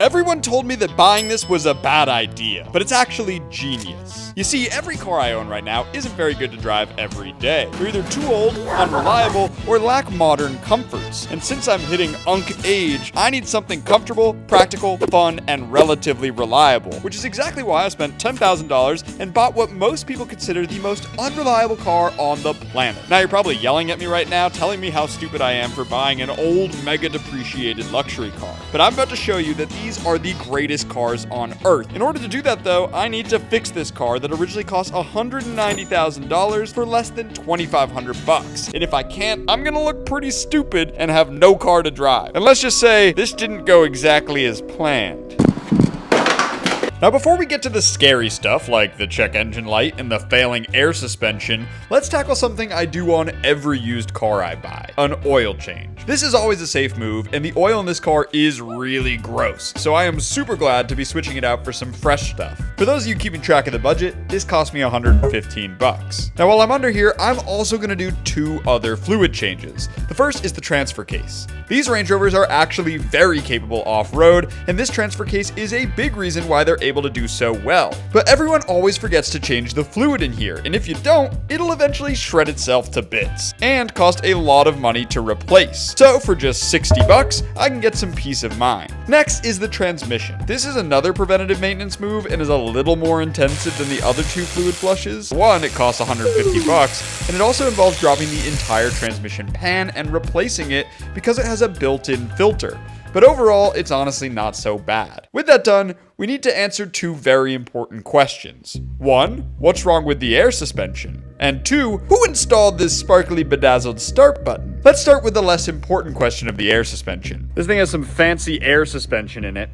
Everyone told me that buying this was a bad idea, but it's actually genius. You see, every car I own right now isn't very good to drive every day. They're either too old, unreliable, or lack modern comforts. And since I'm hitting unk age, I need something comfortable, practical, fun, and relatively reliable, which is exactly why I spent $10,000 and bought what most people consider the most unreliable car on the planet. Now you're probably yelling at me right now, telling me how stupid I am for buying an old, mega depreciated luxury car. But I'm about to show you that these are the greatest cars on earth. In order to do that though, I need to fix this car that originally cost $190,000 for less than $2,500. And if I can't, I'm gonna look pretty stupid and have no car to drive. And let's just say this didn't go exactly as planned. Now before we get to the scary stuff like the check engine light and the failing air suspension, let's tackle something I do on every used car I buy, an oil change. This is always a safe move, and the oil in this car is really gross, so I am super glad to be switching it out for some fresh stuff. For those of you keeping track of the budget, this cost me $115. Now while I'm under here, I'm also going to do two other fluid changes. The first is the transfer case. These Range Rovers are actually very capable off-road, and this transfer case is a big reason why they're able to do so well. But everyone always forgets to change the fluid in here, and if you don't, it'll eventually shred itself to bits and cost a lot of money to replace. So for just $60, I can get some peace of mind. Next is the transmission. This is another preventative maintenance move and is a little more intensive than the other two fluid flushes. One, it costs $150, and it also involves dropping the entire transmission pan and replacing it because it has a built-in filter. But overall, it's honestly not so bad. With that done, we need to answer two very important questions. One, what's wrong with the air suspension? And two, who installed this sparkly bedazzled start button? Let's start with the less important question of the air suspension. This thing has some fancy air suspension in it,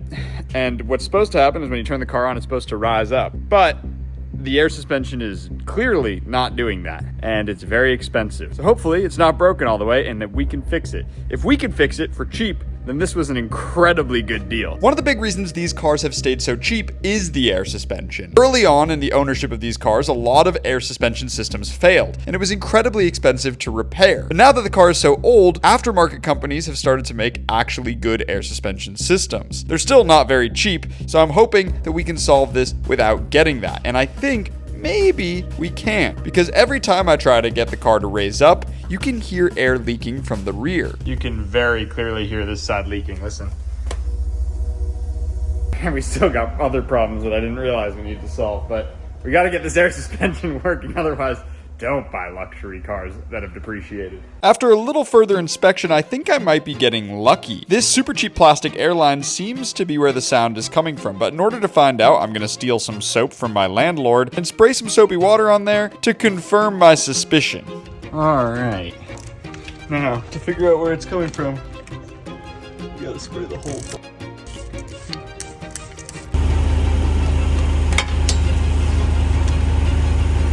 and what's supposed to happen is when you turn the car on, it's supposed to rise up. But the air suspension is clearly not doing that, and it's very expensive. So hopefully it's not broken all the way and that we can fix it. If we can fix it for cheap, then this was an incredibly good deal. One of the big reasons these cars have stayed so cheap is the air suspension. Early on in the ownership of these cars, a lot of air suspension systems failed, and it was incredibly expensive to repair. But now that the car is so old, aftermarket companies have started to make actually good air suspension systems. They're still not very cheap, so I'm hoping that we can solve this without getting that. And I think maybe we can, because every time I try to get the car to raise up, you can hear air leaking from the rear. You can very clearly hear this side leaking, listen. And we still got other problems that I didn't realize we needed to solve, but we gotta get this air suspension working, otherwise don't buy luxury cars that have depreciated. After a little further inspection, I think I might be getting lucky. This super cheap plastic airline seems to be where the sound is coming from, but in order to find out, I'm gonna steal some soap from my landlord and spray some soapy water on there to confirm my suspicion. All right. Now, to figure out where it's coming from, you gotta spray the whole thing.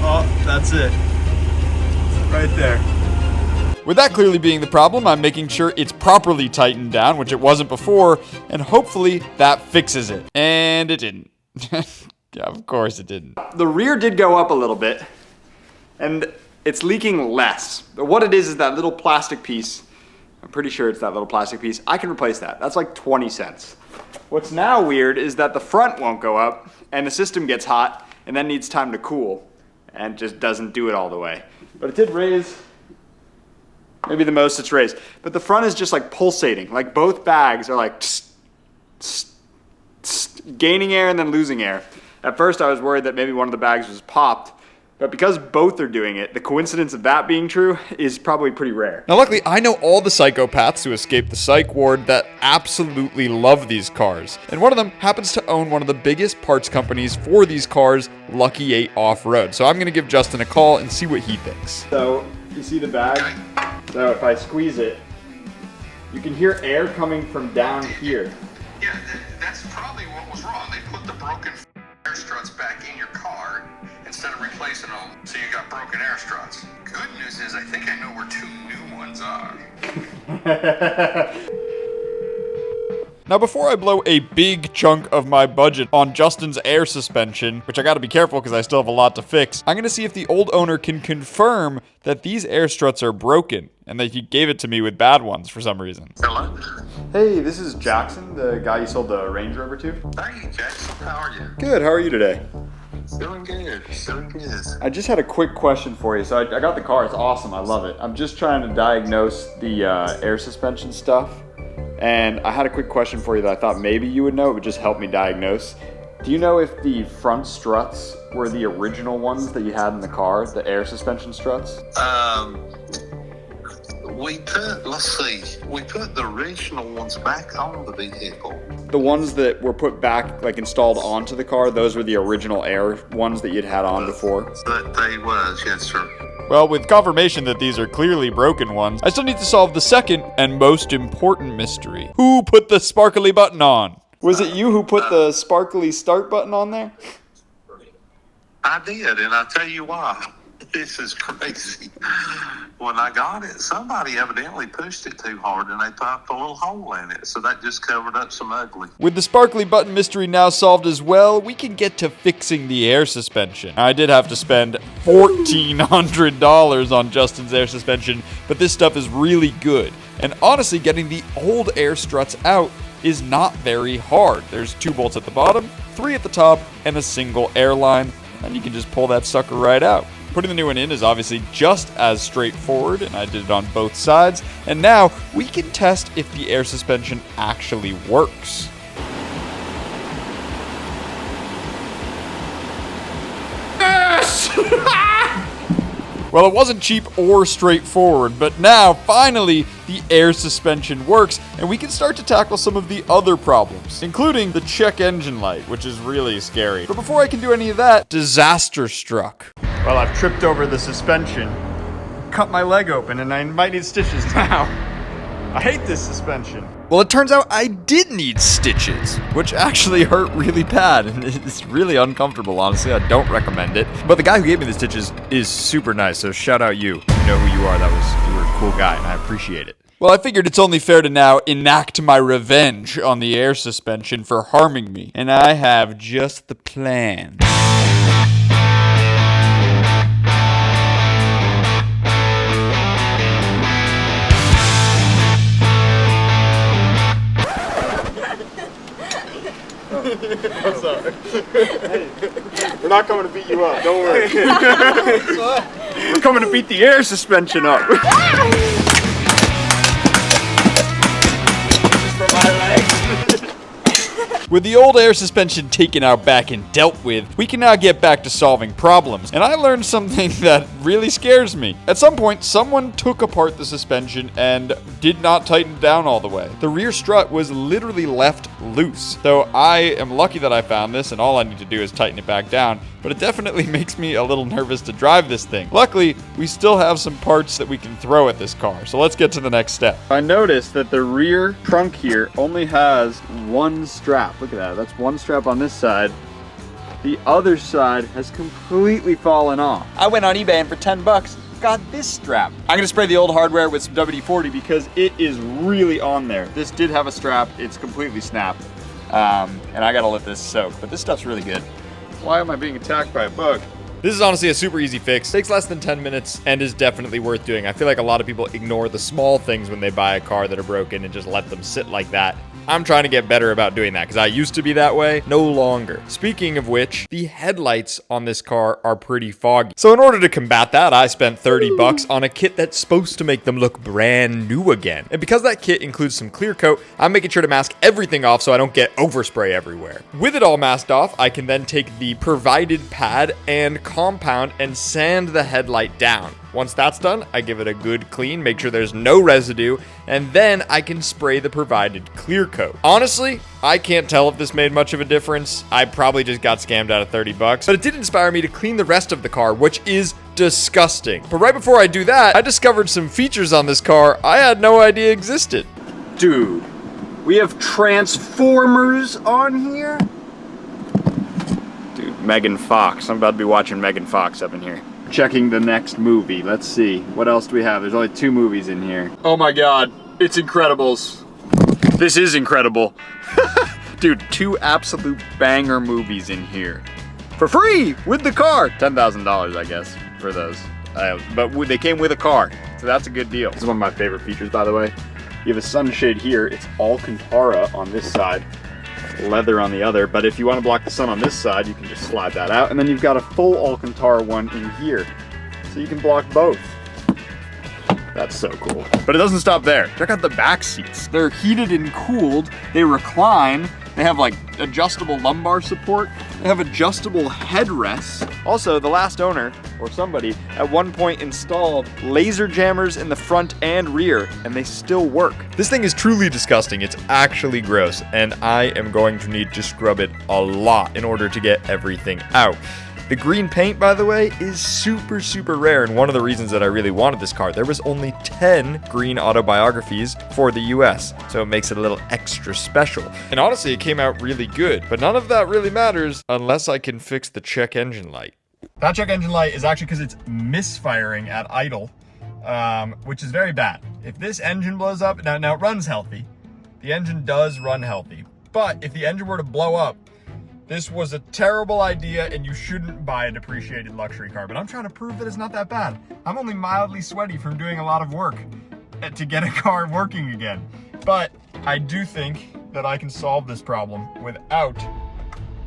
Oh, that's it. Right there. With that clearly being the problem, I'm making sure it's properly tightened down, which it wasn't before, and hopefully that fixes it. And it didn't. Yeah, of course it didn't. The rear did go up a little bit, and it's leaking less. But what it is that little plastic piece. I'm pretty sure it's that little plastic piece. I can replace that. That's like 20 cents. What's now weird is that the front won't go up, and the system gets hot, and then needs time to cool, and just doesn't do it all the way. But it did raise, maybe the most it's raised. But the front is just like pulsating. Like both bags are like gaining air and then losing air. At first I was worried that maybe one of the bags was popped, but because both are doing it, the coincidence of that being true is probably pretty rare. Now luckily, I know all the psychopaths who escaped the psych ward that absolutely love these cars. And one of them happens to own one of the biggest parts companies for these cars, Lucky 8 Off-Road. So I'm gonna give Justin a call and see what he thinks. So, you see the bag? So if I squeeze it, you can hear air coming from down here. Yeah, that's probably what was wrong. They put the broken air struts back in your car instead of replacing them, so you got broken air struts. Good news is I think I know where two new ones are. Now, before I blow a big chunk of my budget on Justin's air suspension, which I gotta be careful because I still have a lot to fix, I'm gonna see if the old owner can confirm that these air struts are broken and that he gave it to me with bad ones for some reason. Hello? Hey, this is Jackson, the guy you sold the Range Rover to. Hey, Jackson, how are you? Good, how are you today? Feeling good, feeling good. I just had a quick question for you. So I got the car, it's awesome, I love it. I'm just trying to diagnose the air suspension stuff. And I had a quick question for you that I thought maybe you would know. It would just help me diagnose. Do you know if the front struts were the original ones that you had in the car, the air suspension struts? We put the original ones back on the vehicle. The ones that were put back, like installed onto the car, those were the original air ones that you'd had on before? That they was, yes, sir. Well, with confirmation that these are clearly broken ones, I still need to solve the second and most important mystery. Who put the sparkly button on? Was it you who put the sparkly start button on there? I did, and I'll tell you why. This is crazy. When I got it, somebody evidently pushed it too hard and they popped a little hole in it, so that just covered up some ugly. With the sparkly button mystery now solved as well, we can get to fixing the air suspension. I did have to spend $1,400 on Justin's air suspension, but this stuff is really good. And honestly, getting the old air struts out is not very hard. There's 2 bolts at the bottom, 3 at the top, and a single airline, and you can just pull that sucker right out. Putting the new one in is obviously just as straightforward, and I did it on both sides. And now we can test if the air suspension actually works. Yes! Well, it wasn't cheap or straightforward, but now, finally, the air suspension works, and we can start to tackle some of the other problems, including the check engine light, which is really scary. But before I can do any of that, disaster struck. Well, I've tripped over the suspension, cut my leg open, and I might need stitches now. I hate this suspension. Well, it turns out I did need stitches, which actually hurt really bad, and it's really uncomfortable, honestly. I don't recommend it. But the guy who gave me the stitches is super nice, so shout out you. You know who you are. You were a cool guy, and I appreciate it. Well, I figured it's only fair to now enact my revenge on the air suspension for harming me, and I have just the plan. I'm sorry. Hey, we're not coming to beat you up, don't worry. We're coming to beat the air suspension up. With the old air suspension taken out back and dealt with, we can now get back to solving problems. And I learned something that really scares me. At some point, someone took apart the suspension and did not tighten it down all the way. The rear strut was literally left loose. So I am lucky that I found this, and all I need to do is tighten it back down. But it definitely makes me a little nervous to drive this thing. Luckily, we still have some parts that we can throw at this car, so let's get to the next step. I noticed that the rear trunk here only has one strap. Look at that, that's one strap on this side. The other side has completely fallen off. I went on eBay and for 10 bucks, got this strap. I'm gonna spray the old hardware with some WD-40 because it is really on there. This did have a strap, it's completely snapped. And I gotta let this soak, but this stuff's really good. Why am I being attacked by a bug? This is honestly a super easy fix. Takes less than 10 minutes and is definitely worth doing. I feel like a lot of people ignore the small things when they buy a car that are broken and just let them sit like that. I'm trying to get better about doing that because I used to be that way, no longer. Speaking of which, the headlights on this car are pretty foggy. So in order to combat that, I spent 30 bucks on a kit that's supposed to make them look brand new again. And because that kit includes some clear coat, I'm making sure to mask everything off so I don't get overspray everywhere. With it all masked off, I can then take the provided pad and compound and sand the headlight down. Once that's done, I give it a good clean, make sure there's no residue, and then I can spray the provided clear coat. Honestly, I can't tell if this made much of a difference. I probably just got scammed out of 30 bucks, but it did inspire me to clean the rest of the car, which is disgusting. But right before I do that, I discovered some features on this car I had no idea existed. Dude, we have transformers on here? Dude, Megan Fox. I'm about to be watching Megan Fox up in here. Checking the next movie. Let's see. What else do we have? There's only 2 movies in here. Oh my god. It's Incredibles. This is incredible. Dude, 2 absolute banger movies in here. For free, with the car. $10,000, I guess, for those. But they came with a car, so that's a good deal. This is one of my favorite features, by the way. You have a sunshade here. It's Alcantara on this side, leather on the other. But if you want to block the sun on this side, you can just slide that out. And then you've got a full Alcantara one in here, so you can block both. That's so cool. But it doesn't stop there. Check out the back seats. They're heated and cooled. They recline. They have like adjustable lumbar support. They have adjustable headrests. Also, the last owner, or somebody, at one point installed laser jammers in the front and rear, and they still work. This thing is truly disgusting. It's actually gross, and I am going to need to scrub it a lot in order to get everything out. The green paint, by the way, is super, super rare, and one of the reasons that I really wanted this car, there was only 10 green autobiographies for the US, so it makes it a little extra special. And honestly, it came out really good, but none of that really matters unless I can fix the check engine light. That check engine light is actually because it's misfiring at idle, which is very bad. If this engine blows up, now it runs healthy. The engine does run healthy, but if the engine were to blow up, this was a terrible idea, and you shouldn't buy a depreciated luxury car. But I'm trying to prove that it's not that bad. I'm only mildly sweaty from doing a lot of work to get a car working again. But I do think that I can solve this problem without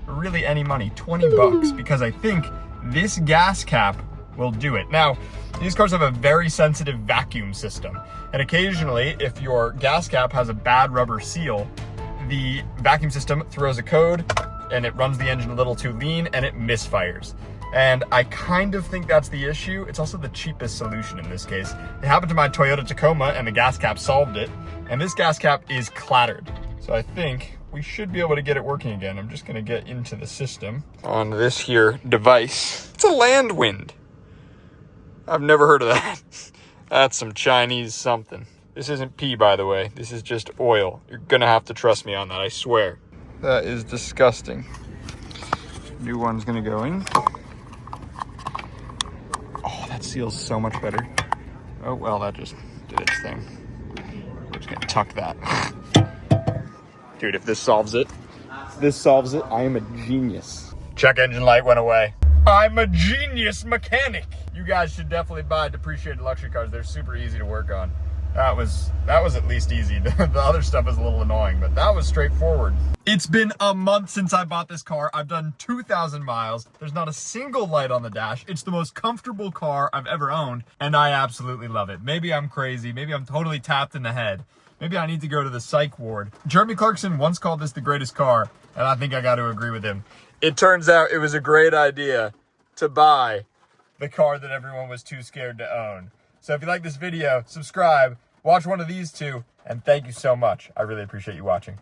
really any money, 20 bucks, because I think this gas cap will do it. Now, these cars have a very sensitive vacuum system, and occasionally, if your gas cap has a bad rubber seal, the vacuum system throws a code, and it runs the engine a little too lean, and it misfires. And I kind of think that's the issue. It's also the cheapest solution in this case. It happened to my Toyota Tacoma, and the gas cap solved it. And this gas cap is clattered. So I think we should be able to get it working again. I'm just gonna get into the system on this here device. It's a Landwind. I've never heard of that. That's some Chinese something. This isn't pee, by the way. This is just oil. You're gonna have to trust me on that, I swear. That is disgusting. New one's gonna go in. Oh, that seals so much better. Oh, well, that just did its thing. We're just gonna tuck that. Dude, if this solves it, I am a genius. Check engine light went away. I'm a genius mechanic. You guys should definitely buy depreciated luxury cars. They're super easy to work on. That was at least easy. The other stuff is a little annoying, but that was straightforward. It's been a month since I bought this car. I've done 2,000 miles. There's not a single light on the dash. It's the most comfortable car I've ever owned, and I absolutely love it. Maybe I'm crazy. Maybe I'm totally tapped in the head. Maybe I need to go to the psych ward. Jeremy Clarkson once called this the greatest car, and I think I got to agree with him. It turns out it was a great idea to buy the car that everyone was too scared to own. So if you like this video, subscribe, watch one of these two, and thank you so much. I really appreciate you watching.